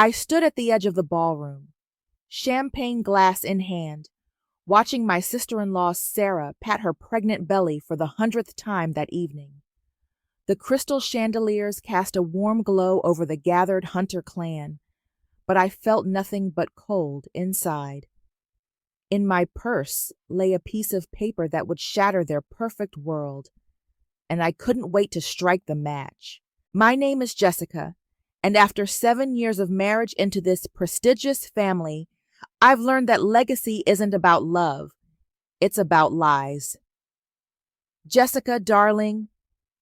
I stood at the edge of the ballroom, champagne glass in hand, watching my sister-in-law Sarah pat her pregnant belly for the 100th time that evening. The crystal chandeliers cast a warm glow over the gathered hunter clan, but I felt nothing but cold inside. In my purse lay a piece of paper that would shatter their perfect world, and I couldn't wait to strike the match. My name is Jessica, and after 7 years of marriage into this prestigious family, I've learned that legacy isn't about love, it's about lies. Jessica, darling,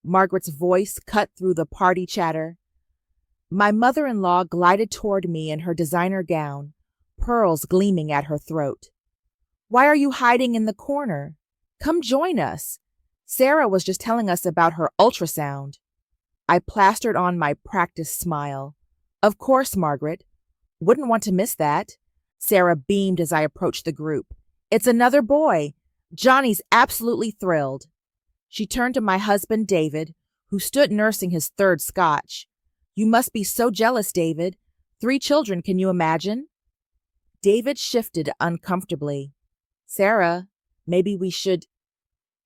Margaret's voice cut through the party chatter. My mother-in-law glided toward me in her designer gown, pearls gleaming at her throat. Why are you hiding in the corner? Come join us. Sarah was just telling us about her ultrasound. I plastered on my practiced smile. Of course, Margaret. Wouldn't want to miss that. Sarah beamed as I approached the group. It's another boy. Johnny's absolutely thrilled. She turned to my husband, David, who stood nursing his third scotch. You must be so jealous, David. 3 children, can you imagine? David shifted uncomfortably. Sarah, maybe we should...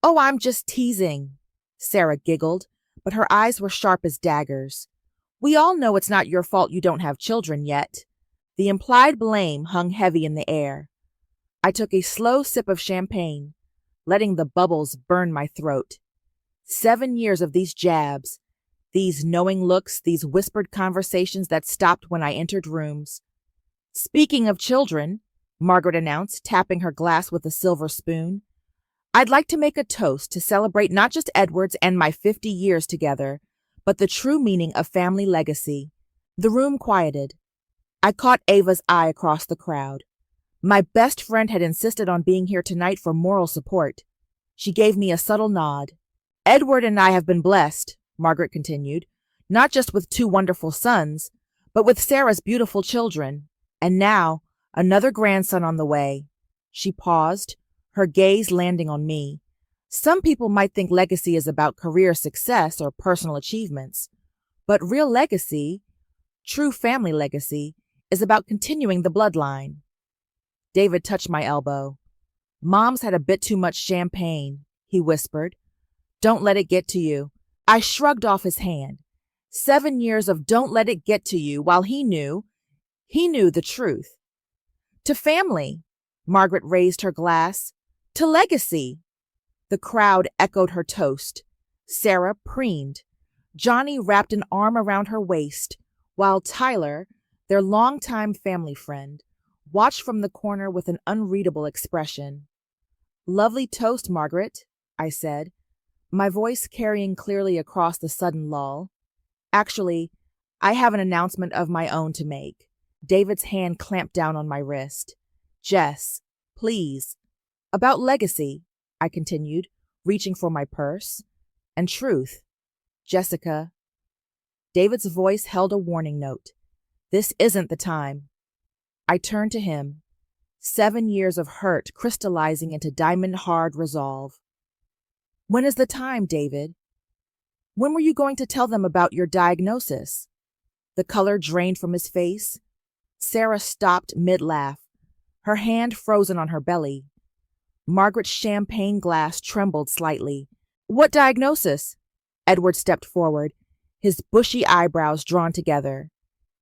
Oh, I'm just teasing, Sarah giggled, but her eyes were sharp as daggers. We all know it's not your fault you don't have children yet. The implied blame hung heavy in the air. I took a slow sip of champagne, letting the bubbles burn my throat. 7 years of these jabs, these knowing looks, these whispered conversations that stopped when I entered rooms. Speaking of children, Margaret announced, tapping her glass with a silver spoon, I'd like to make a toast to celebrate not just Edward's and my 50 years together, but the true meaning of family legacy. The room quieted. I caught Ava's eye across the crowd. My best friend had insisted on being here tonight for moral support. She gave me a subtle nod. Edward and I have been blessed, Margaret continued, not just with 2 wonderful sons, but with Sarah's beautiful children. And now, another grandson on the way. She paused, her gaze landing on me. Some people might think legacy is about career success or personal achievements, but real legacy, true family legacy, is about continuing the bloodline. David touched my elbow. Mom's had a bit too much champagne, he whispered. Don't let it get to you. I shrugged off his hand. 7 years of don't let it get to you while he knew the truth. To family, Margaret raised her glass. To legacy. The crowd echoed her toast. Sarah preened. Johnny wrapped an arm around her waist, while Tyler, their longtime family friend, watched from the corner with an unreadable expression. Lovely toast, Margaret, I said, my voice carrying clearly across the sudden lull. Actually, I have an announcement of my own to make. David's hand clamped down on my wrist. Jess, please. About legacy, I continued, reaching for my purse. And truth. Jessica. David's voice held a warning note. This isn't the time. I turned to him. 7 years of hurt crystallizing into diamond-hard resolve. When is the time, David? When were you going to tell them about your diagnosis? The color drained from his face. Sarah stopped mid-laugh, her hand frozen on her belly. Margaret's champagne glass trembled slightly. What diagnosis? Edward stepped forward, his bushy eyebrows drawn together.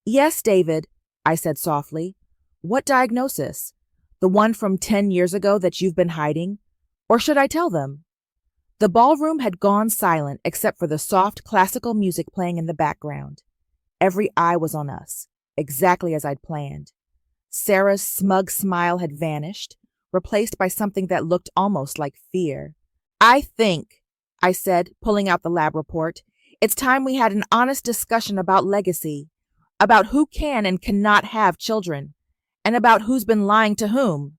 Yes, David, I said softly. What diagnosis? The one from 10 years ago that you've been hiding? Or should I tell them? The ballroom had gone silent except for the soft classical music playing in the background. Every eye was on us, exactly as I'd planned. Sarah's smug smile had vanished, replaced by something that looked almost like fear. I think, I said, pulling out the lab report, it's time we had an honest discussion about legacy, about who can and cannot have children, and about who's been lying to whom.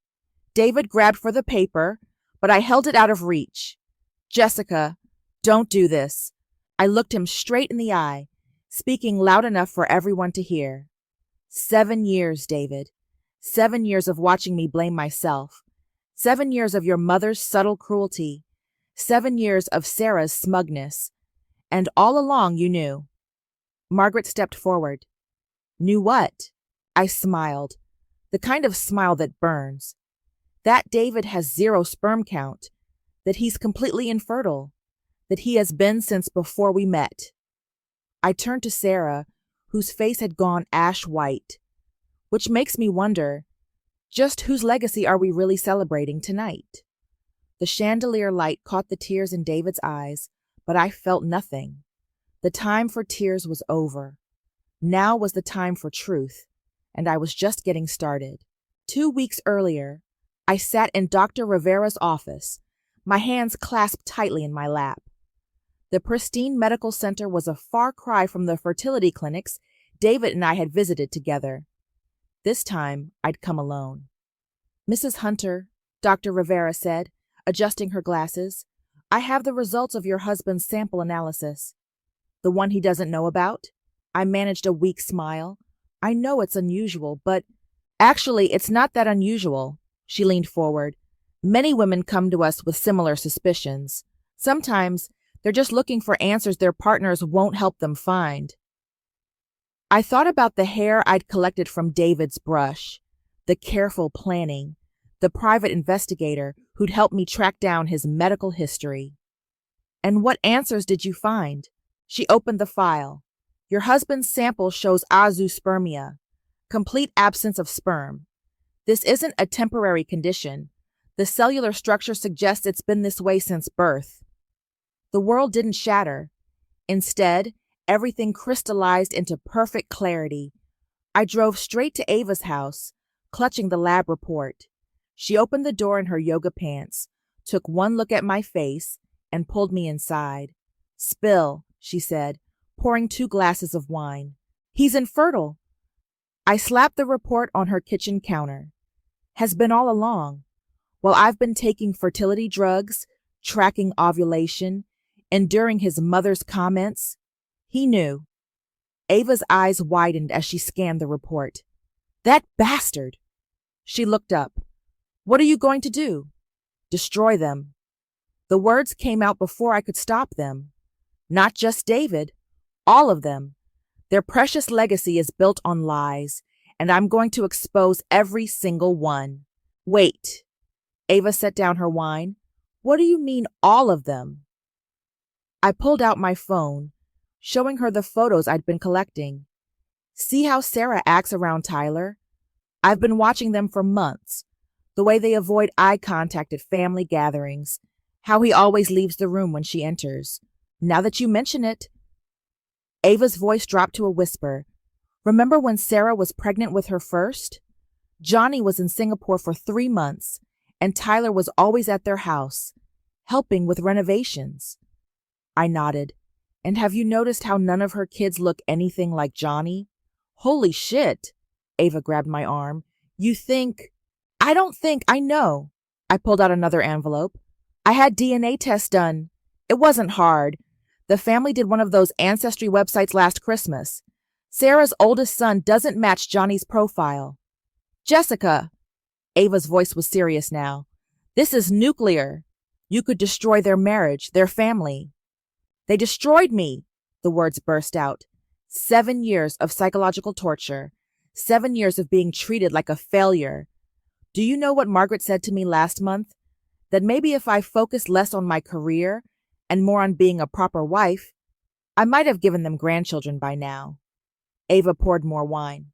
David grabbed for the paper, but I held it out of reach. Jessica, don't do this. I looked him straight in the eye, speaking loud enough for everyone to hear. 7 years, David. 7 years of watching me blame myself. 7 years of your mother's subtle cruelty. 7 years of Sarah's smugness. And all along you knew. Margaret stepped forward. Knew what? I smiled, the kind of smile that burns. That David has zero sperm count, that he's completely infertile, that he has been since before we met. I turned to Sarah, whose face had gone ash white, which makes me wonder, just whose legacy are we really celebrating tonight? The chandelier light caught the tears in David's eyes, but I felt nothing. The time for tears was over. Now was the time for truth, and I was just getting started. 2 weeks earlier, I sat in Dr. Rivera's office, my hands clasped tightly in my lap. The pristine medical center was a far cry from the fertility clinics David and I had visited together. This time, I'd come alone. "Mrs. Hunter," Dr. Rivera said, adjusting her glasses, "I have the results of your husband's sample analysis." "The one he doesn't know about?" I managed a weak smile. "I know it's unusual, but—" "Actually, it's not that unusual." She leaned forward. "Many women come to us with similar suspicions. Sometimes they're just looking for answers their partners won't help them find." I thought about the hair I'd collected from David's brush, the careful planning, the private investigator who'd helped me track down his medical history. "And what answers did you find?" She opened the file. "Your husband's sample shows azoospermia, complete absence of sperm. This isn't a temporary condition. The cellular structure suggests it's been this way since birth." The world didn't shatter. Instead, everything crystallized into perfect clarity. I drove straight to Ava's house, clutching the lab report. She opened the door in her yoga pants, took one look at my face, and pulled me inside. "Spill," she said, pouring 2 glasses of wine. "He's infertile." I slapped the report on her kitchen counter. "Has been all along. While I've been taking fertility drugs, tracking ovulation, enduring his mother's comments, he knew." Ava's eyes widened as she scanned the report. "That bastard!" She looked up. "What are you going to do?" "Destroy them." The words came out before I could stop them. Not just David, all of them. Their precious legacy is built on lies, and I'm going to expose every single one. "Wait." Ava set down her wine. "What do you mean, all of them?" I pulled out my phone, showing her the photos I'd been collecting. "See how Sarah acts around Tyler? I've been watching them for months. The way they avoid eye contact at family gatherings, how he always leaves the room when she enters. Now that you mention it." Ava's voice dropped to a whisper. "Remember when Sarah was pregnant with her first? Johnny was in Singapore for 3 months, and Tyler was always at their house, helping with renovations." I nodded. "And have you noticed how none of her kids look anything like Johnny?" "Holy shit!" Ava grabbed my arm. "You think—" "I don't think, I know." I pulled out another envelope. "I had DNA tests done. It wasn't hard. The family did one of those ancestry websites last Christmas. Sarah's oldest son doesn't match Johnny's profile." "Jessica," Ava's voice was serious now, "this is nuclear. You could destroy their marriage, their family." "They destroyed me," the words burst out. 7 years of psychological torture. 7 years of being treated like a failure. Do you know what Margaret said to me last month? That maybe if I focused less on my career and more on being a proper wife, I might have given them grandchildren by now. Ava poured more wine.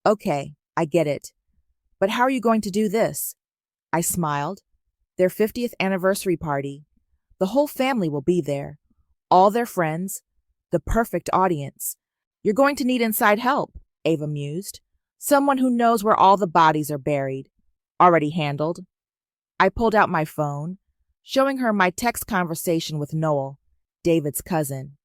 "Okay, I get it. But how are you going to do this?" I smiled. "Their 50th anniversary party. The whole family will be there. All their friends. The perfect audience. You're going to need inside help," Ava mused. "Someone who knows where all the bodies are buried. Already handled." I pulled out my phone, showing her my text conversation with Noel, David's cousin.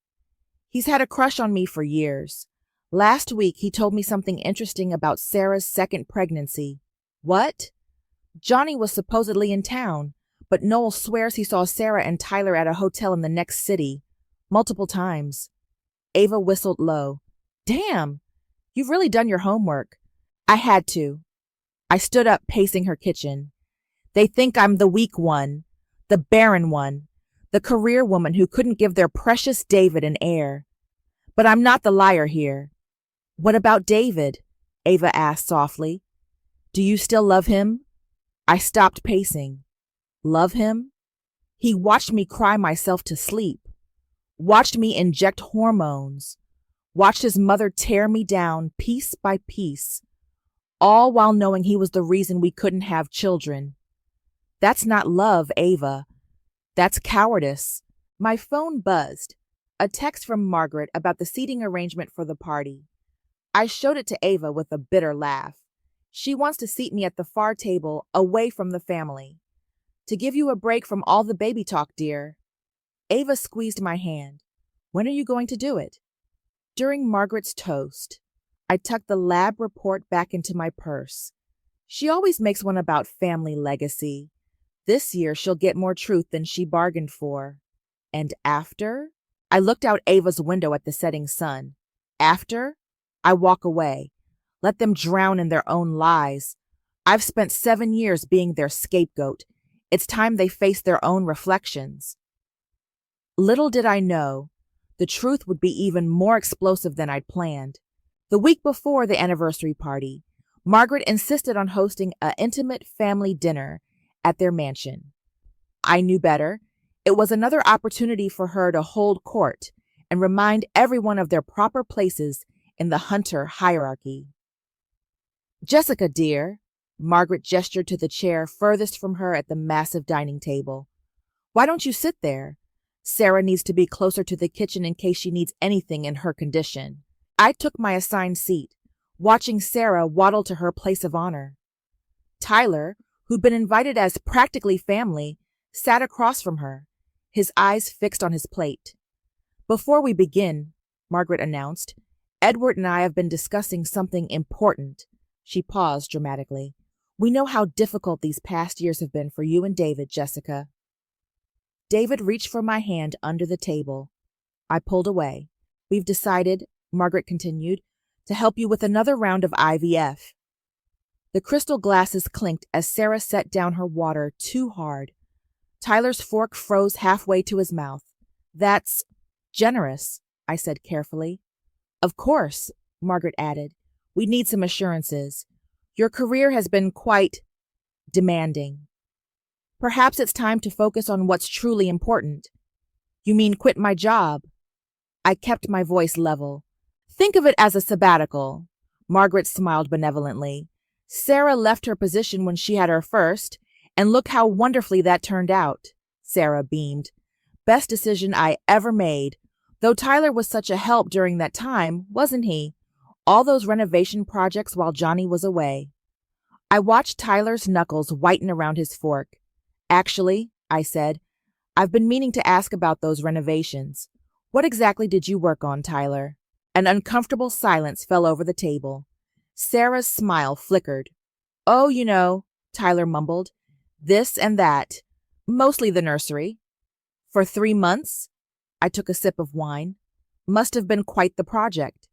He's had a crush on me for years. Last week, he told me something interesting about Sarah's second pregnancy. "What?" "Johnny was supposedly in town, but Noel swears he saw Sarah and Tyler at a hotel in the next city, multiple times." Ava whistled low. "Damn, you've really done your homework." "I had to." I stood up, pacing her kitchen. "They think I'm the weak one, the barren one, the career woman who couldn't give their precious David an heir. But I'm not the liar here." "What about David?" Ava asked softly. Do you still love him? I stopped pacing. Love him? He watched me cry myself to sleep, watched me inject hormones, watched his mother tear me down piece by piece, all while knowing he was the reason we couldn't have children. That's not love, Ava. That's cowardice. My phone buzzed. A text from Margaret about the seating arrangement for the party. I showed it to Ava with a bitter laugh. She wants to seat me at the far table, away from the family. To give you a break from all the baby talk, dear. Ava squeezed my hand. When are you going to do it? During Margaret's toast. I tucked the lab report back into my purse. She always makes one about family legacy. This year she'll get more truth than she bargained for. And after? I looked out Ava's window at the setting sun. After? I walk away. Let them drown in their own lies. I've spent 7 years being their scapegoat. It's time they face their own reflections. Little did I know, the truth would be even more explosive than I'd planned. The week before the anniversary party, Margaret insisted on hosting an intimate family dinner at their mansion. I knew better. It was another opportunity for her to hold court and remind everyone of their proper places in the Hunter hierarchy. Jessica, dear, Margaret gestured to the chair furthest from her at the massive dining table. Why don't you sit there? Sarah needs to be closer to the kitchen in case she needs anything in her condition. I took my assigned seat, watching Sarah waddle to her place of honor. Tyler, who'd been invited as practically family, sat across from her, his eyes fixed on his plate. Before we begin, Margaret announced, Edward and I have been discussing something important. She paused dramatically. We know how difficult these past years have been for you and David, Jessica. David reached for my hand under the table. I pulled away. We've decided, Margaret continued, to help you with another round of IVF. The crystal glasses clinked as Sarah set down her water too hard. Tyler's fork froze halfway to his mouth. That's generous, I said carefully. Of course, Margaret added. We need some assurances. Your career has been quite demanding. Perhaps it's time to focus on what's truly important. You mean quit my job? I kept my voice level. Think of it as a sabbatical. Margaret smiled benevolently. Sarah left her position when she had her first, and look how wonderfully that turned out. Sarah beamed. Best decision I ever made. Though Tyler was such a help during that time, wasn't he? All those renovation projects while Johnny was away. I watched Tyler's knuckles whiten around his fork. Actually, I said, I've been meaning to ask about those renovations. What exactly did you work on, Tyler? An uncomfortable silence fell over the table. Sarah's smile flickered. Oh, you know, Tyler mumbled. This and that. Mostly the nursery. For 3 months? I took a sip of wine. Must have been quite the project.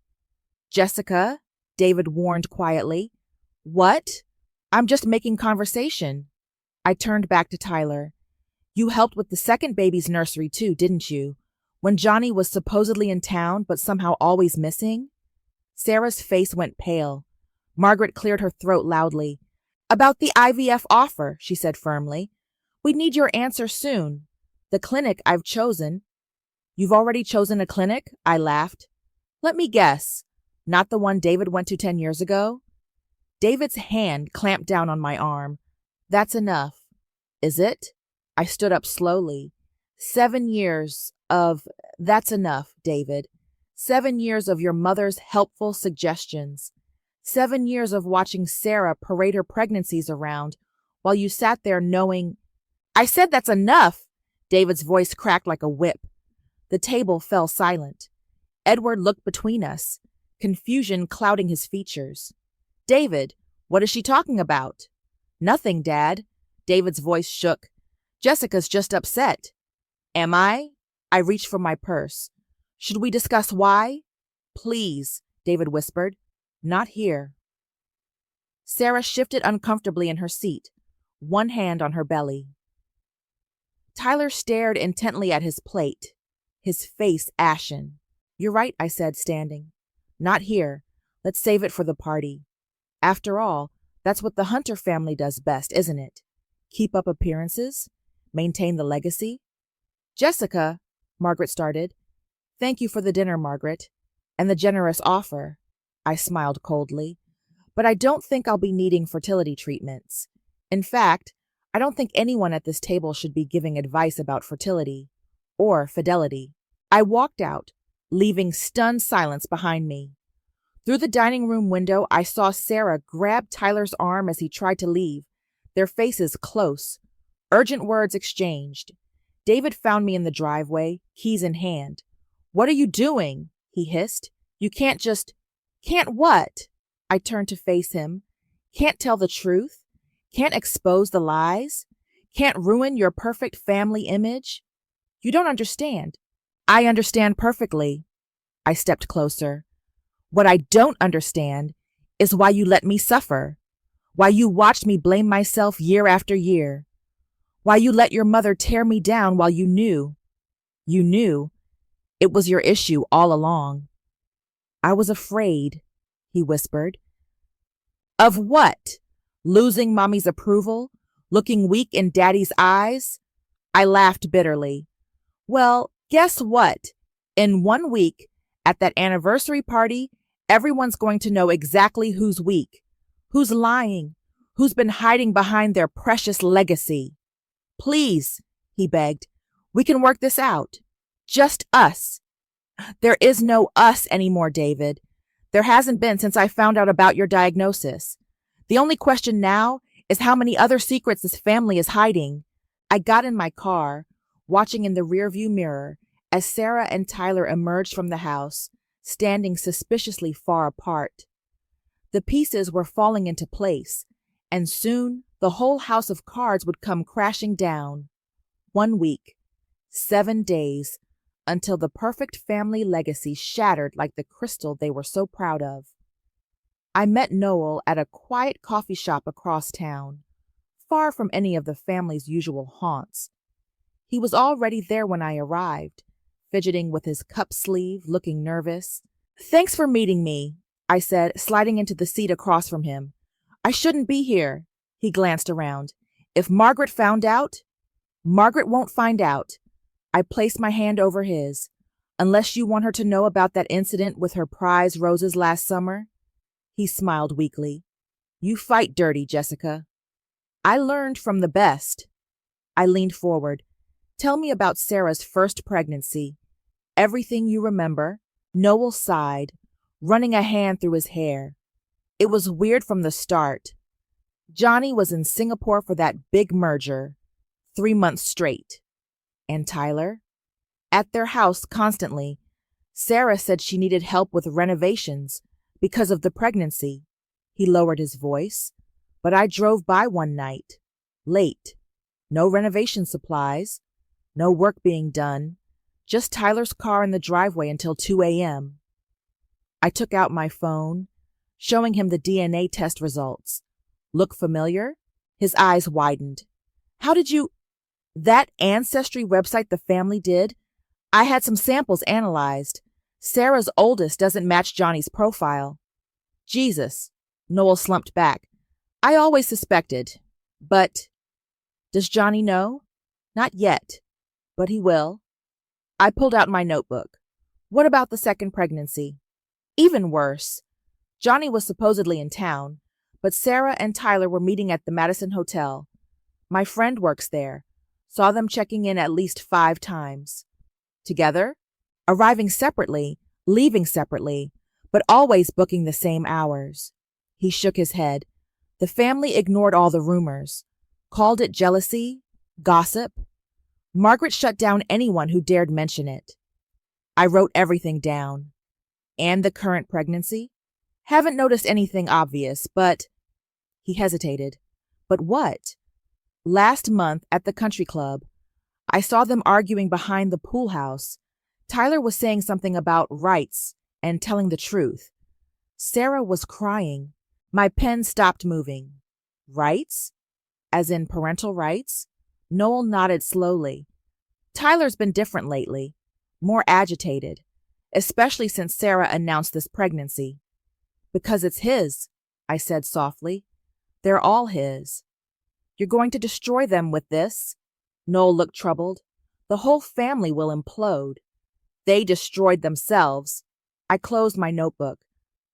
Jessica, David warned quietly. What? I'm just making conversation. I turned back to Tyler. You helped with the second baby's nursery too, didn't you? When Johnny was supposedly in town but somehow always missing? Sarah's face went pale. Margaret cleared her throat loudly. About the IVF offer, she said firmly. We need your answer soon. The clinic I've chosen. You've already chosen a clinic? I laughed. Let me guess. Not the one David went to 10 years ago? David's hand clamped down on my arm. That's enough. Is it? I stood up slowly. 7 years of... That's enough, David. 7 years of your mother's helpful suggestions. 7 years of watching Sarah parade her pregnancies around while you sat there knowing... I said that's enough! David's voice cracked like a whip. The table fell silent. Edward looked between us, confusion clouding his features. David, what is she talking about? Nothing, Dad. David's voice shook. Jessica's just upset. Am I? I reached for my purse. Should we discuss why? Please, David whispered. Not here. Sarah shifted uncomfortably in her seat, one hand on her belly. Tyler stared intently at his plate, his face ashen. You're right, I said, standing. Not here. Let's save it for the party. After all, that's what the Hunter family does best, isn't it? Keep up appearances? Maintain the legacy? Jessica, Margaret started. Thank you for the dinner, Margaret, and the generous offer. I smiled coldly. But I don't think I'll be needing fertility treatments. In fact, I don't think anyone at this table should be giving advice about fertility or fidelity. I walked out, leaving stunned silence behind me. Through the dining room window, I saw Sarah grab Tyler's arm as he tried to leave, their faces close. Urgent words exchanged. David found me in the driveway, keys in hand. What are you doing? He hissed. You can't just... Can't what? I turned to face him. Can't tell the truth? Can't expose the lies? Can't ruin your perfect family image? You don't understand. I understand perfectly. I stepped closer. What I don't understand is why you let me suffer. Why you watched me blame myself year after year. Why you let your mother tear me down while you knew it was your issue all along. I was afraid, he whispered. Of what? Losing Mommy's approval? Looking weak in Daddy's eyes? I laughed bitterly. Well, guess what? In 1 week, at that anniversary party, everyone's going to know exactly who's weak, who's lying, who's been hiding behind their precious legacy. Please, he begged, we can work this out. Just us. There is no us anymore, David. There hasn't been since I found out about your diagnosis. The only question now is how many other secrets this family is hiding. I got in my car, watching in the rearview mirror as Sarah and Tyler emerged from the house, standing suspiciously far apart. The pieces were falling into place, and soon the whole house of cards would come crashing down. 1 week, 7 days, until the perfect family legacy shattered like the crystal they were so proud of. I met Noel at a quiet coffee shop across town, far from any of the family's usual haunts. He was already there when I arrived, fidgeting with his cup sleeve, looking nervous. Thanks for meeting me, I said, sliding into the seat across from him. I shouldn't be here. He glanced around. If Margaret found out? Margaret won't find out. I placed my hand over his. Unless you want her to know about that incident with her prize roses last summer? He smiled weakly. You fight dirty, Jessica. I learned from the best. I leaned forward. Tell me about Sarah's first pregnancy. Everything you remember. Noel sighed, running a hand through his hair. It was weird from the start. Johnny was in Singapore for that big merger. 3 months straight. And Tyler? At their house constantly. Sarah said she needed help with renovations because of the pregnancy. He lowered his voice. But I drove by one night. Late. No renovation supplies. No work being done. Just Tyler's car in the driveway until 2 a.m. I took out my phone, showing him the DNA test results. Look familiar? His eyes widened. How did you... That ancestry website the family did? I had some samples analyzed. Sarah's oldest doesn't match Johnny's profile. Jesus. Noel slumped back. I always suspected. But... Does Johnny know? Not yet. But he will. I pulled out my notebook. What about the second pregnancy? Even worse. Johnny was supposedly in town, but Sarah and Tyler were meeting at the Madison Hotel. My friend works there. Saw them checking in at least 5 times. Together? Arriving separately, leaving separately, but always booking the same hours. He shook his head. The family ignored all the rumors. Called it jealousy, gossip. Margaret shut down anyone who dared mention it. I wrote everything down. And the current pregnancy? Haven't noticed anything obvious, but... He hesitated. But what? Last month at the country club, I saw them arguing behind the pool house. Tyler was saying something about rights and telling the truth. Sarah was crying. My pen stopped moving. Rights? As in parental rights? Noel nodded slowly. Tyler's been different lately, more agitated, especially since Sarah announced this pregnancy. Because it's his, I said softly. They're all his. You're going to destroy them with this? Noel looked troubled. The whole family will implode. They destroyed themselves. I closed my notebook.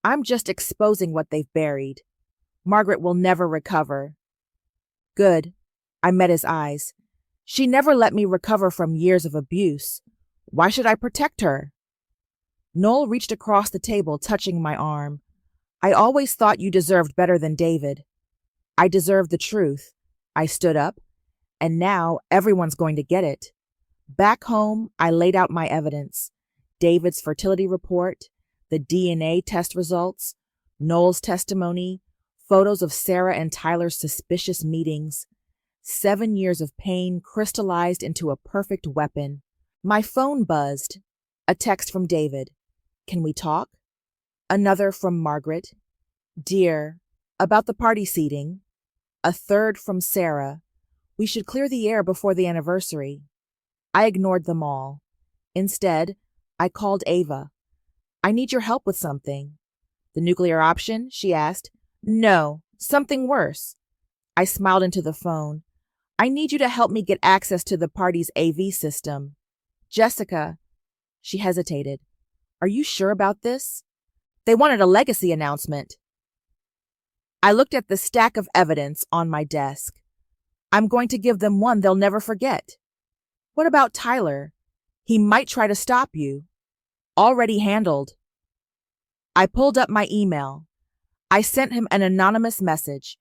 I'm just exposing what they've buried. Margaret will never recover. Good. I met his eyes. She never let me recover from years of abuse. Why should I protect her? Noel reached across the table, touching my arm. I always thought you deserved better than David. I deserved the truth. I stood up, and now everyone's going to get it. Back home, I laid out my evidence. David's fertility report, the DNA test results, Noel's testimony, photos of Sarah and Tyler's suspicious meetings. 7 years of pain crystallized into a perfect weapon. My phone buzzed. A text from David. Can we talk? Another from Margaret. Dear, about the party seating. A third from Sarah. We should clear the air before the anniversary. I ignored them all. Instead, I called Ava. I need your help with something. The nuclear option? She asked. No, something worse. I smiled into the phone. I need you to help me get access to the party's AV system. Jessica. She hesitated. Are you sure about this? They wanted a legacy announcement. I looked at the stack of evidence on my desk. I'm going to give them one they'll never forget. What about Tyler? He might try to stop you. Already handled. I pulled up my email. I sent him an anonymous message.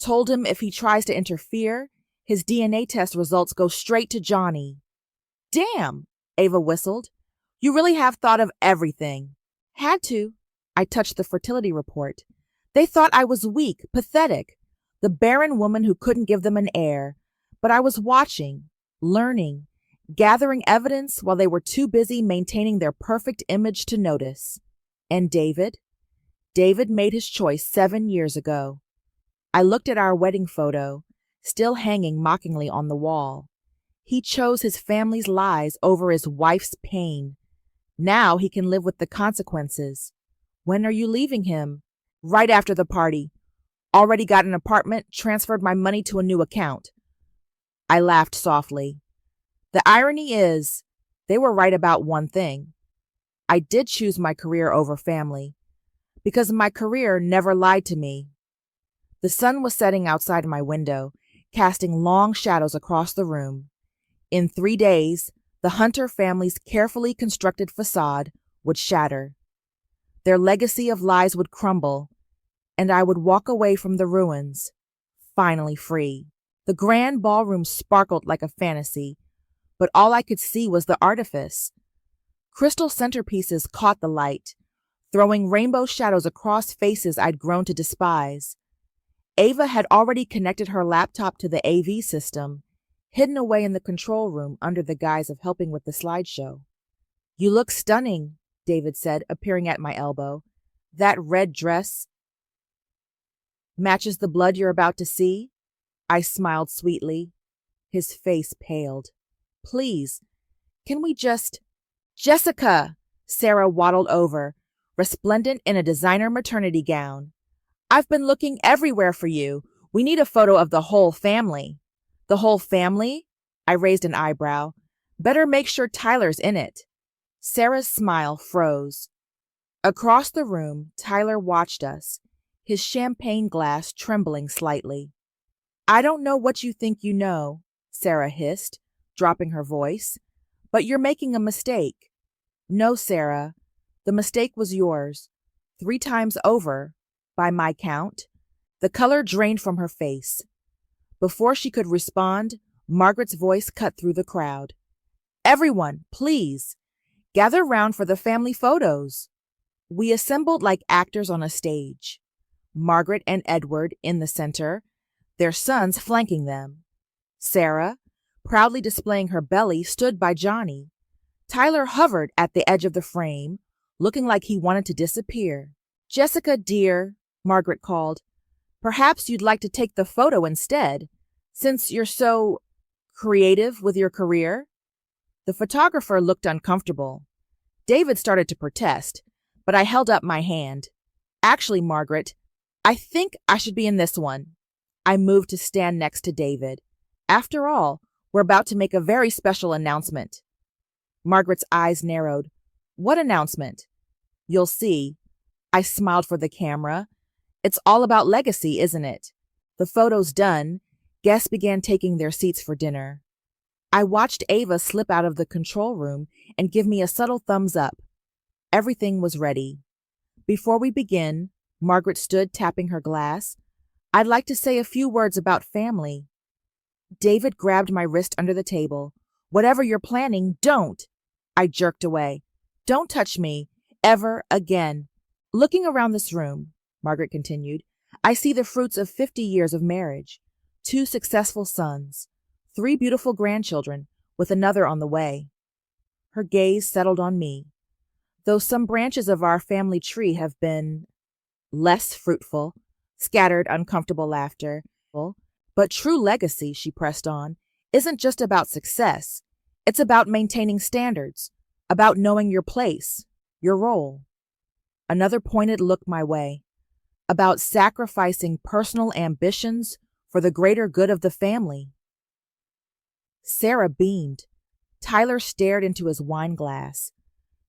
Told him if he tries to interfere, his DNA test results go straight to Johnny. Damn, Ava whistled. You really have thought of everything. Had to. I touched the fertility report. They thought I was weak, pathetic, the barren woman who couldn't give them an heir. But I was watching, learning, gathering evidence while they were too busy maintaining their perfect image to notice. And David? David made his choice 7 years ago. I looked at our wedding photo, still hanging mockingly on the wall. He chose his family's lies over his wife's pain. Now he can live with the consequences. When are you leaving him? Right after the party. Already got an apartment, transferred my money to a new account. I laughed softly. The irony is, they were right about one thing. I did choose my career over family, because my career never lied to me. The sun was setting outside my window, casting long shadows across the room. In 3 days, the Hunter family's carefully constructed facade would shatter. Their legacy of lies would crumble, and I would walk away from the ruins, finally free. The grand ballroom sparkled like a fantasy, but all I could see was the artifice. Crystal centerpieces caught the light, throwing rainbow shadows across faces I'd grown to despise. Ava had already connected her laptop to the AV system, hidden away in the control room under the guise of helping with the slideshow. You look stunning, David said, appearing at my elbow. That red dress matches the blood you're about to see? I smiled sweetly. His face paled. Please, can we just... Jessica! Sarah waddled over, resplendent in a designer maternity gown. I've been looking everywhere for you. We need a photo of the whole family. The whole family? I raised an eyebrow. Better make sure Tyler's in it. Sarah's smile froze. Across the room, Tyler watched us, his champagne glass trembling slightly. I don't know what you think you know, Sarah hissed, dropping her voice, but you're making a mistake. No, Sarah, the mistake was yours. 3 times over, by my count. The color drained from her face. Before she could respond, Margaret's voice cut through the crowd. Everyone, please, gather round for the family photos. We assembled like actors on a stage. Margaret and Edward in the center, their sons flanking them. Sarah, proudly displaying her belly, stood by Johnny. Tyler hovered at the edge of the frame, looking like he wanted to disappear. Jessica, dear, Margaret called, perhaps you'd like to take the photo instead, since you're so creative with your career. The photographer looked uncomfortable. David started to protest, but I held up my hand. Actually, Margaret, I think I should be in this one. I moved to stand next to David. After all, we're about to make a very special announcement. Margaret's eyes narrowed. What announcement? You'll see. I smiled for the camera. It's all about legacy, isn't it? The photo's done. Guests began taking their seats for dinner. I watched Ava slip out of the control room and give me a subtle thumbs up. Everything was ready. Before we begin, Margaret stood tapping her glass. I'd like to say a few words about family. David grabbed my wrist under the table. Whatever you're planning, don't. I jerked away. Don't touch me. Ever again. Looking around this room, Margaret continued, I see the fruits of 50 years of marriage. 2 successful sons. 3 beautiful grandchildren, with another on the way. Her gaze settled on me. Though some branches of our family tree have been less fruitful, scattered uncomfortable laughter, but true legacy, she pressed on, isn't just about success. It's about maintaining standards, about knowing your place, your role. Another pointed look my way, about sacrificing personal ambitions for the greater good of the family. Sarah beamed. Tyler stared into his wine glass.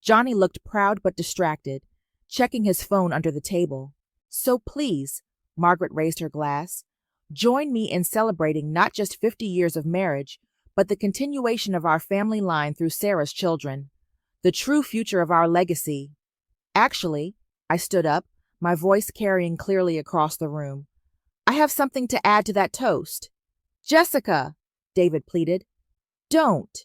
Johnny looked proud but distracted, checking his phone under the table. So please, Margaret raised her glass, join me in celebrating not just 50 years of marriage, but the continuation of our family line through Sarah's children, the true future of our legacy. Actually, I stood up, my voice carrying clearly across the room. I have something to add to that toast. Jessica, David pleaded. Don't.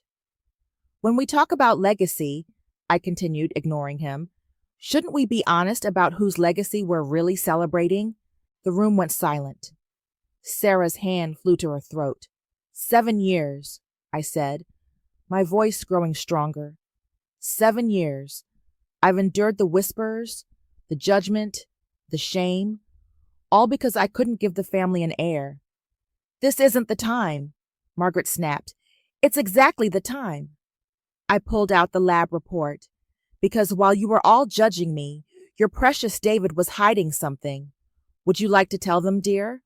When we talk about legacy, I continued, ignoring him, shouldn't we be honest about whose legacy we're really celebrating? The room went silent. Sarah's hand flew to her throat. 7 years, I said, my voice growing stronger. 7 years. I've endured the whispers, the judgment, the shame, all because I couldn't give the family an heir. This isn't the time, Margaret snapped. It's exactly the time. I pulled out the lab report, because while you were all judging me, your precious David was hiding something. Would you like to tell them, dear?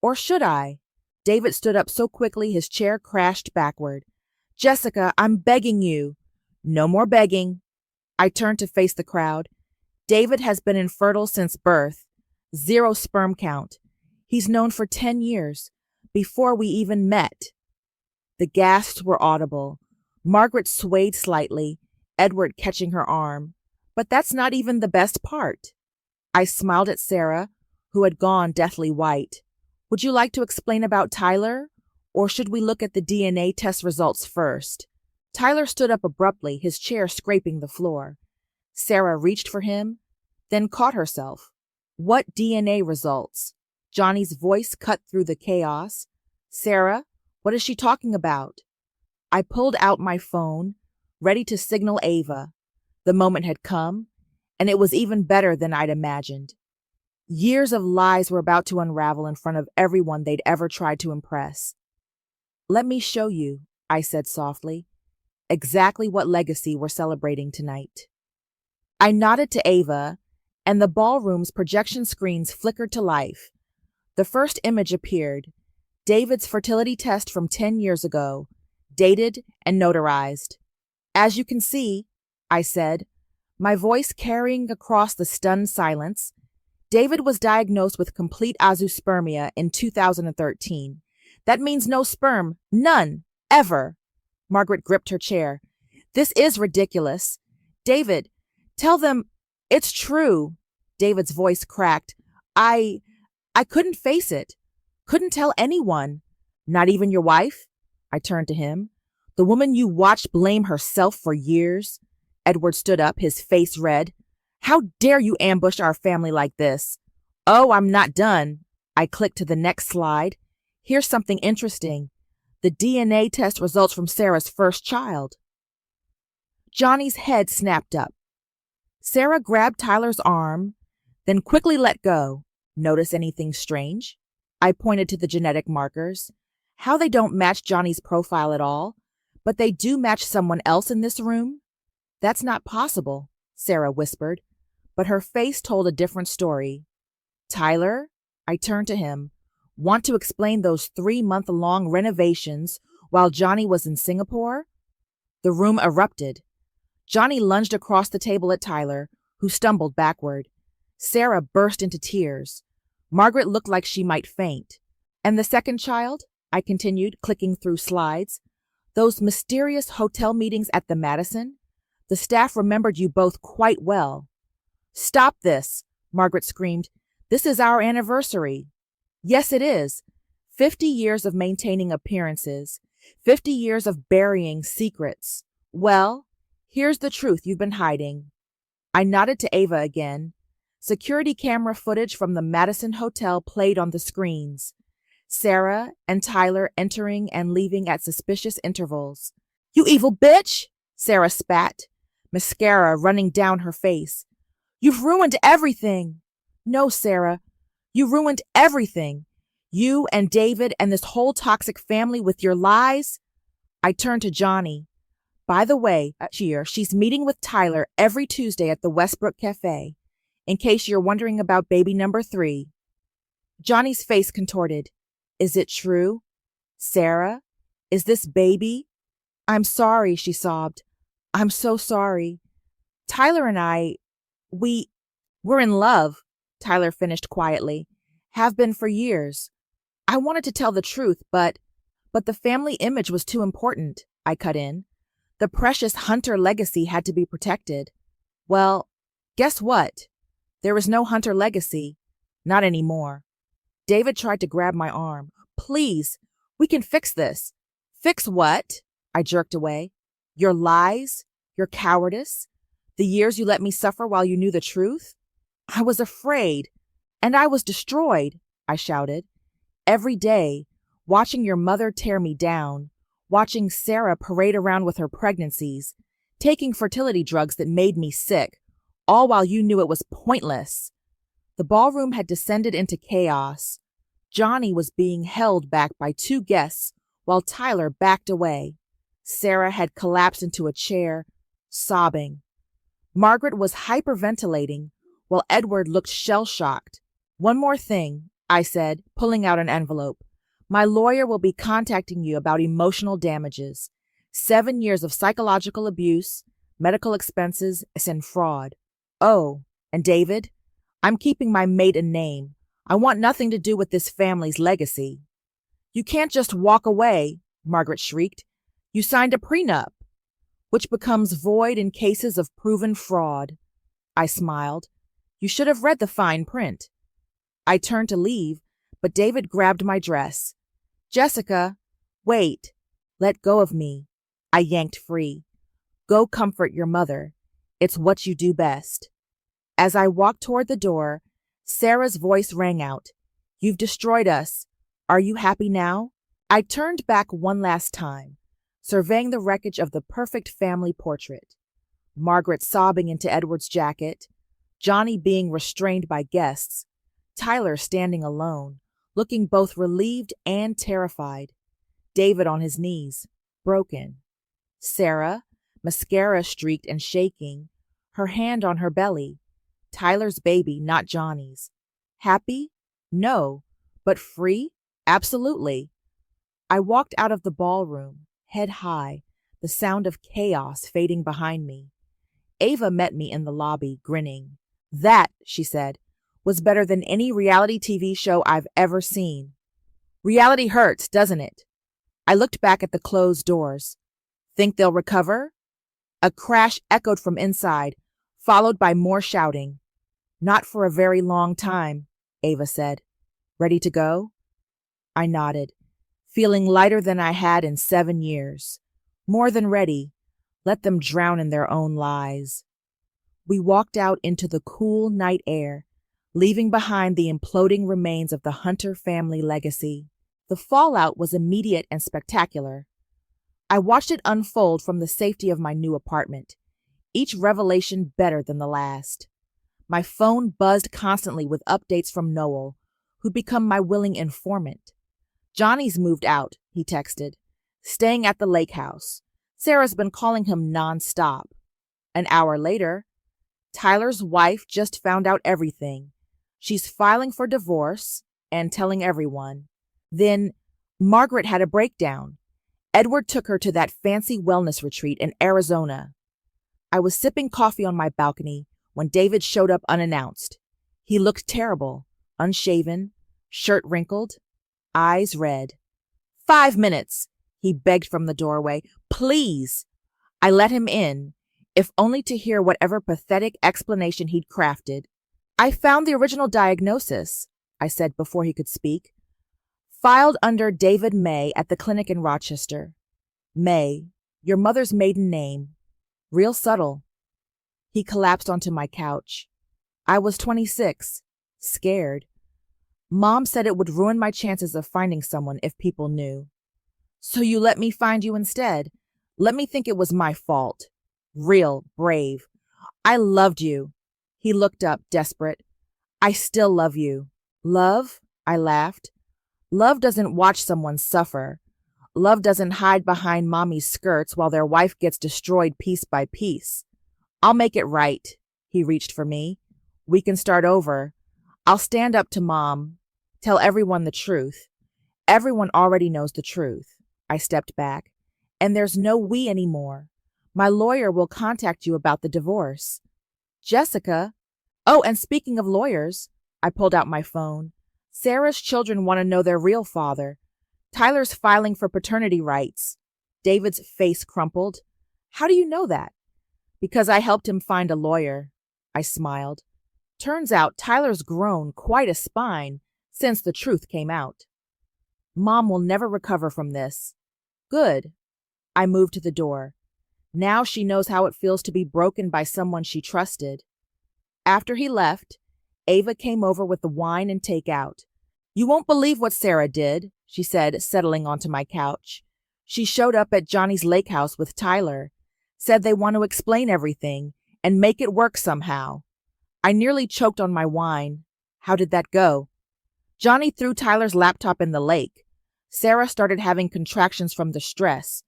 Or should I? David stood up so quickly his chair crashed backward. Jessica, I'm begging you. No more begging. I turned to face the crowd. David has been infertile since birth. 0 sperm count. He's known for 10 years, before we even met. The gasps were audible. Margaret swayed slightly, Edward catching her arm. But that's not even the best part. I smiled at Sarah, who had gone deathly white. Would you like to explain about Tyler? Or should we look at the DNA test results first? Tyler stood up abruptly, his chair scraping the floor. Sarah reached for him, then caught herself. What DNA results? Johnny's voice cut through the chaos. Sarah, what is she talking about? I pulled out my phone, ready to signal Ava. The moment had come, and it was even better than I'd imagined. Years of lies were about to unravel in front of everyone they'd ever tried to impress. Let me show you, I said softly, exactly what legacy we're celebrating tonight. I nodded to Ava, and the ballroom's projection screens flickered to life. The first image appeared, David's fertility test from 10 years ago, dated and notarized. As you can see, I said, my voice carrying across the stunned silence, David was diagnosed with complete azoospermia in 2013. That means no sperm, none, ever. Margaret gripped her chair. This is ridiculous. David, tell them it's true. David's voice cracked. I couldn't face it. Couldn't tell anyone. Not even your wife? I turned to him. The woman you watched blame herself for years? Edward stood up, his face red. How dare you ambush our family like this? Oh, I'm not done. I clicked to the next slide. Here's something interesting. The DNA test results from Sarah's first child. Johnny's head snapped up. Sarah grabbed Tyler's arm, then quickly let go. Notice anything strange? I pointed to the genetic markers. How they don't match Johnny's profile at all, but they do match someone else in this room? That's not possible, Sarah whispered, but her face told a different story. Tyler, I turned to him. Want to explain those 3-month-long renovations while Johnny was in Singapore? The room erupted. Johnny lunged across the table at Tyler, who stumbled backward. Sarah burst into tears. Margaret looked like she might faint. And the second child? I continued, clicking through slides. Those mysterious hotel meetings at the Madison? The staff remembered you both quite well. Stop this, Margaret screamed. This is our anniversary. Yes, it is. 50 years of maintaining appearances. 50 years of burying secrets. Well, here's the truth you've been hiding. I nodded to Ava again. Security camera footage from the Madison Hotel played on the screens. Sarah and Tyler entering and leaving at suspicious intervals. You evil bitch! Sarah spat, mascara running down her face. You've ruined everything! No, Sarah, you ruined everything. You and David and this whole toxic family with your lies. I turned to Johnny. By the way, she's meeting with Tyler every Tuesday at the Westbrook Cafe, in case you're wondering about baby number 3. Johnny's face contorted. Is it true? Sarah, is this baby? I'm sorry, she sobbed. I'm so sorry. Tyler and we're in love, Tyler finished quietly. Have been for years. I wanted to tell the truth, but the family image was too important, I cut in. The precious Hunter legacy had to be protected. Well, guess what? There is no Hunter legacy. Not anymore. David tried to grab my arm. Please, we can fix this. Fix what? I jerked away. Your lies, your cowardice, the years you let me suffer while you knew the truth. I was afraid, and I was destroyed, I shouted. Every day, watching your mother tear me down, watching Sarah parade around with her pregnancies, taking fertility drugs that made me sick, all while you knew it was pointless. The ballroom had descended into chaos. Johnny was being held back by 2 guests while Tyler backed away. Sarah had collapsed into a chair, sobbing. Margaret was hyperventilating while Edward looked shell-shocked. One more thing, I said, pulling out an envelope. My lawyer will be contacting you about emotional damages, 7 years of psychological abuse, medical expenses, and fraud. Oh, and David, I'm keeping my maiden name. I want nothing to do with this family's legacy. You can't just walk away, Margaret shrieked. You signed a prenup, which becomes void in cases of proven fraud. I smiled. You should have read the fine print. I turned to leave, but David grabbed my dress. Jessica, wait. Let go of me. I yanked free. Go comfort your mother. It's what you do best. As I walked toward the door, Sarah's voice rang out. You've destroyed us. Are you happy now? I turned back one last time, surveying the wreckage of the perfect family portrait. Margaret sobbing into Edward's jacket, Johnny being restrained by guests, Tyler standing alone, looking both relieved and terrified, David on his knees, broken, Sarah, mascara streaked and shaking, her hand on her belly, Tyler's baby, not Johnny's. Happy? No. But free? Absolutely. I walked out of the ballroom, head high, the sound of chaos fading behind me. Ava met me in the lobby, grinning. That, she said, was better than any reality TV show I've ever seen. Reality hurts, doesn't it? I looked back at the closed doors. Think they'll recover? A crash echoed from inside, followed by more shouting. Not for a very long time, Ava said. Ready to go? I nodded, feeling lighter than I had in 7 years. More than ready. Let them drown in their own lies. We walked out into the cool night air, leaving behind the imploding remains of the Hunter family legacy. The fallout was immediate and spectacular. I watched it unfold from the safety of my new apartment, each revelation better than the last. My phone buzzed constantly with updates from Noel, who'd become my willing informant. Johnny's moved out, he texted, staying at the lake house. Sarah's been calling him non-stop. An hour later, Tyler's wife just found out everything. She's filing for divorce and telling everyone. Then Margaret had a breakdown. Edward took her to that fancy wellness retreat in Arizona. I was sipping coffee on my balcony when David showed up unannounced. He looked terrible, unshaven, shirt wrinkled, eyes red. 5 minutes, he begged from the doorway. Please. I let him in, if only to hear whatever pathetic explanation he'd crafted. I found the original diagnosis, I said before he could speak. Filed under David May at the clinic in Rochester. May, your mother's maiden name. Real subtle. He collapsed onto my couch. I was 26, scared. Mom said it would ruin my chances of finding someone if people knew. So you let me find you instead. Let me think it was my fault. Real brave. I loved you. He looked up, desperate. I still love you. Love? I laughed. Love doesn't watch someone suffer. Love doesn't hide behind mommy's skirts while their wife gets destroyed piece by piece. I'll make it right. He reached for me. We can start over. I'll stand up to Mom. Tell everyone the truth. Everyone already knows the truth. I stepped back. And there's no we anymore. My lawyer will contact you about the divorce. Jessica. Oh, and speaking of lawyers, I pulled out my phone. Sarah's children want to know their real father. Tyler's filing for paternity rights. David's face crumpled. How do you know that? Because I helped him find a lawyer. I smiled. Turns out Tyler's grown quite a spine since the truth came out. Mom will never recover from this. Good. I moved to the door. Now she knows how it feels to be broken by someone she trusted. After he left, Ava came over with the wine and takeout. You won't believe what Sarah did, she said, settling onto my couch. She showed up at Johnny's lake house with Tyler, said they want to explain everything and make it work somehow. I nearly choked on my wine. How did that go? Johnny threw Tyler's laptop in the lake. Sarah started having contractions from the stress.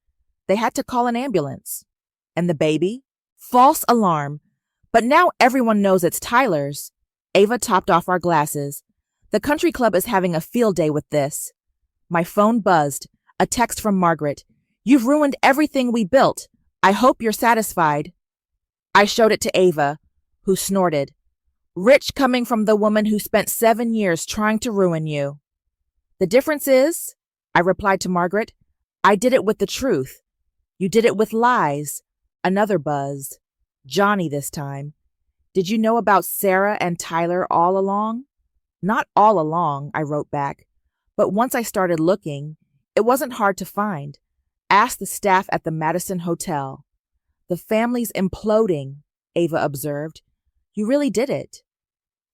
They had to call an ambulance. And the baby? False alarm. But now everyone knows it's Tyler's. Ava topped off our glasses. The country club is having a field day with this. My phone buzzed. A text from Margaret. You've ruined everything we built. I hope you're satisfied. I showed it to Ava, who snorted. Rich coming from the woman who spent 7 years trying to ruin you. The difference is, I replied to Margaret, I did it with the truth. You did it with lies. Another buzz. Johnny this time. Did you know about Sarah and Tyler all along? Not all along, I wrote back. But once I started looking, it wasn't hard to find. Ask the staff at the Madison Hotel. The family's imploding, Ava observed. You really did it.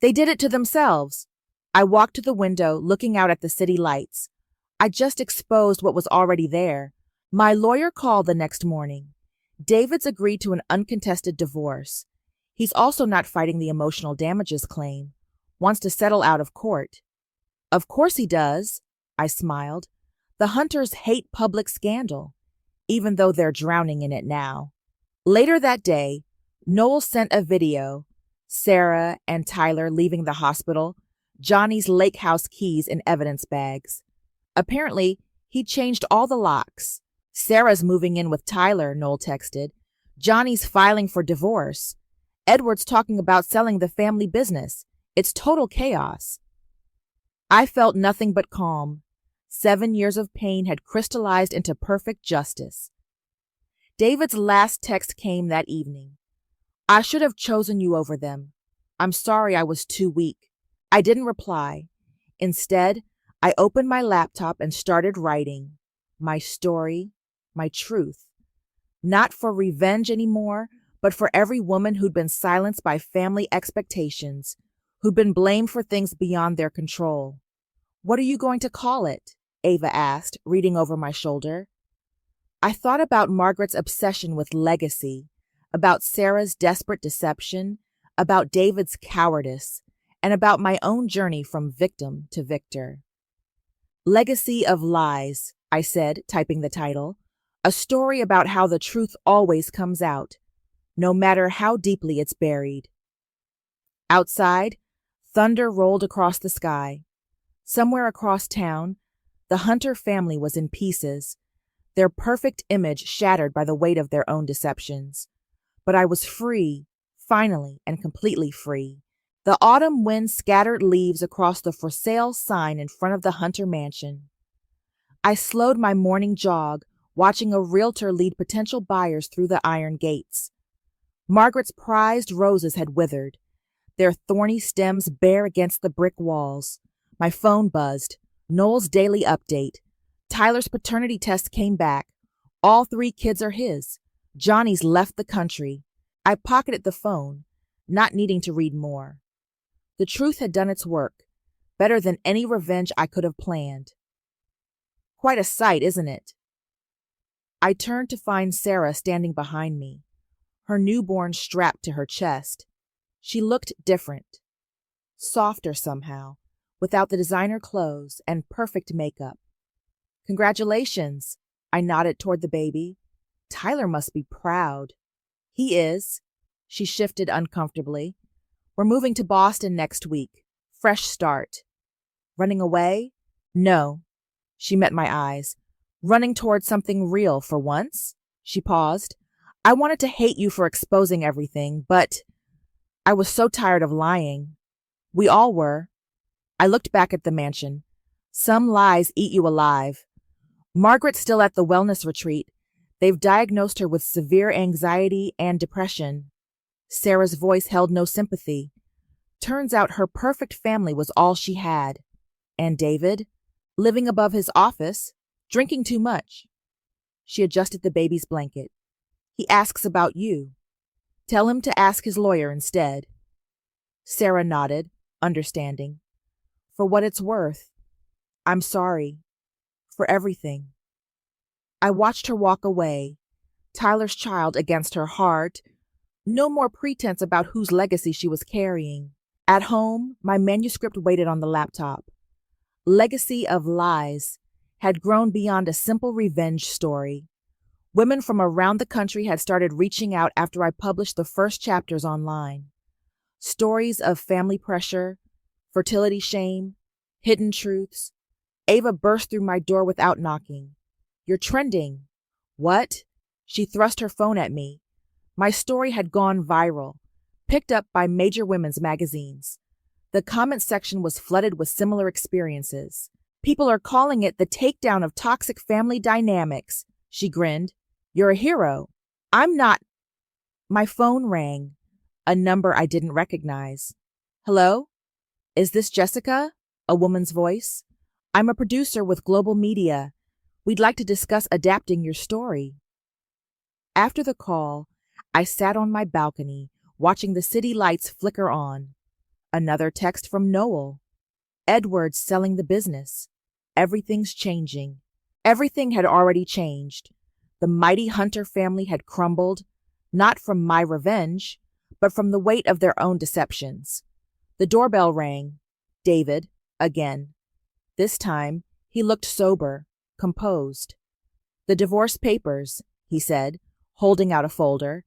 They did it to themselves. I walked to the window, looking out at the city lights. I just exposed what was already there. My lawyer called the next morning. David's agreed to an uncontested divorce. He's also not fighting the emotional damages claim. Wants to settle out of court. Of course he does, I smiled. The Hunters hate public scandal, even though they're drowning in it now. Later that day, Noel sent a video. Sarah and Tyler leaving the hospital, Johnny's lake house keys in evidence bags. Apparently, he changed all the locks. Sarah's moving in with Tyler, Noel texted. Johnny's filing for divorce. Edward's talking about selling the family business. It's total chaos. I felt nothing but calm. 7 years of pain had crystallized into perfect justice. David's last text came that evening. I should have chosen you over them. I'm sorry I was too weak. I didn't reply. Instead, I opened my laptop and started writing. My story, my truth. Not for revenge anymore, but for every woman who'd been silenced by family expectations, who'd been blamed for things beyond their control. What are you going to call it? Ava asked, reading over my shoulder. I thought about Margaret's obsession with legacy, about Sarah's desperate deception, about David's cowardice, and about my own journey from victim to victor. Legacy of Lies, I said, typing the title. A story about how the truth always comes out, no matter how deeply it's buried. Outside, Thunder rolled across the sky. Somewhere across town, the Hunter family was in pieces, their perfect image shattered by the weight of their own deceptions. But I was free, finally and completely free. The autumn wind scattered leaves across the for sale sign in front of the Hunter mansion. I slowed my morning jog, watching a realtor lead potential buyers through the iron gates. Margaret's prized roses had withered, their thorny stems bare against the brick walls. My phone buzzed. Noel's daily update. Tyler's paternity test came back. All 3 kids are his. Johnny's left the country. I pocketed the phone, not needing to read more. The truth had done its work, better than any revenge I could have planned. Quite a sight, isn't it? I turned to find Sarah standing behind me, her newborn strapped to her chest. She looked different, softer somehow, without the designer clothes and perfect makeup. Congratulations, I nodded toward the baby. Tyler must be proud. He is. She shifted uncomfortably. We're moving to Boston next week. Fresh start. Running away? No. She met my eyes. Running toward something real for once? She paused. I wanted to hate you for exposing everything, but I was so tired of lying. We all were. I looked back at the mansion. Some lies eat you alive. Margaret's still at the wellness retreat. They've diagnosed her with severe anxiety and depression. Sarah's voice held no sympathy. Turns out her perfect family was all she had. And David, living above his office, drinking too much. She adjusted the baby's blanket. He asks about you. Tell him to ask his lawyer instead. Sarah nodded, understanding. For what it's worth, I'm sorry. For everything. I watched her walk away, Tyler's child against her heart. No more pretense about whose legacy she was carrying. At home, my manuscript waited on the laptop. Legacy of Lies had grown beyond a simple revenge story. Women from around the country had started reaching out after I published the first chapters online. Stories of family pressure, fertility shame, hidden truths. Ava burst through my door without knocking. You're trending. What? She thrust her phone at me. My story had gone viral, picked up by major women's magazines. The comment section was flooded with similar experiences. People are calling it the takedown of toxic family dynamics. She grinned. You're a hero. I'm not. My phone rang. A number I didn't recognize. Hello? Is this Jessica? A woman's voice. I'm a producer with Global Media. We'd like to discuss adapting your story. After the call, I sat on my balcony, watching the city lights flicker on. Another text from Noel. Edward's selling the business. Everything's changing. Everything had already changed. The mighty Hunter family had crumbled, not from my revenge, but from the weight of their own deceptions. The doorbell rang. David, again. This time, he looked sober, composed. The divorce papers, he said, holding out a folder.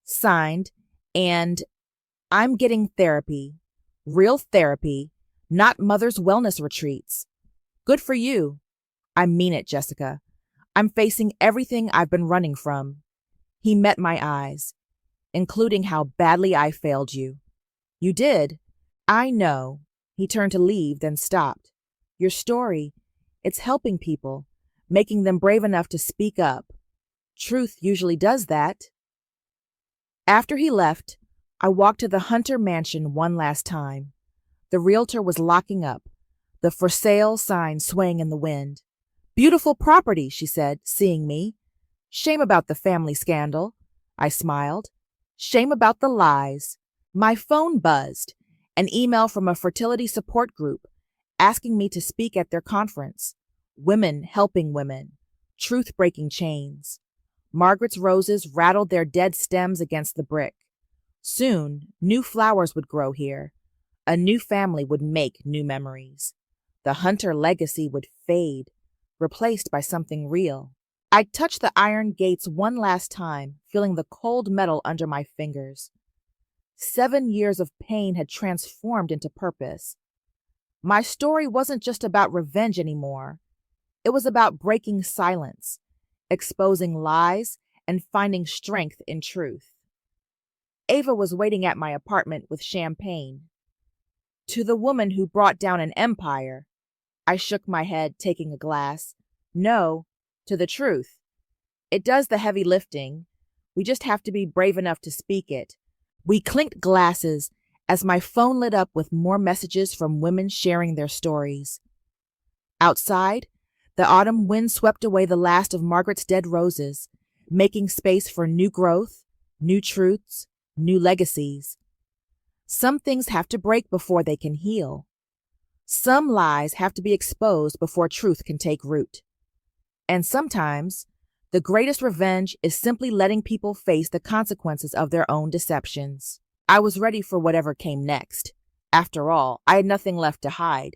Signed, and I'm getting therapy. Real therapy, not mother's wellness retreats. Good for you. I mean it, Jessica. I'm facing everything I've been running from. He met my eyes, including how badly I failed you. You did. I know. He turned to leave, then stopped. Your story, it's helping people, making them brave enough to speak up. Truth usually does that. After he left, I walked to the Hunter mansion one last time. The realtor was locking up, the for sale sign swaying in the wind. Beautiful property, she said, seeing me. Shame about the family scandal. I smiled. Shame about the lies. My phone buzzed. An email from a fertility support group asking me to speak at their conference. Women helping women. Truth-breaking chains. Margaret's roses rattled their dead stems against the brick. Soon, new flowers would grow here. A new family would make new memories. The Hunter legacy would fade, replaced by something real. I touched the iron gates one last time, feeling the cold metal under my fingers. 7 years of pain had transformed into purpose. My story wasn't just about revenge anymore. It was about breaking silence, exposing lies, and finding strength in truth. Ava was waiting at my apartment with champagne. To the woman who brought down an empire, I shook my head, taking a glass. No, to the truth. It does the heavy lifting. We just have to be brave enough to speak it. We clinked glasses as my phone lit up with more messages from women sharing their stories. Outside, the autumn wind swept away the last of Margaret's dead roses, making space for new growth, new truths, new legacies. Some things have to break before they can heal. Some lies have to be exposed before truth can take root. And sometimes, the greatest revenge is simply letting people face the consequences of their own deceptions. I was ready for whatever came next. After all, I had nothing left to hide.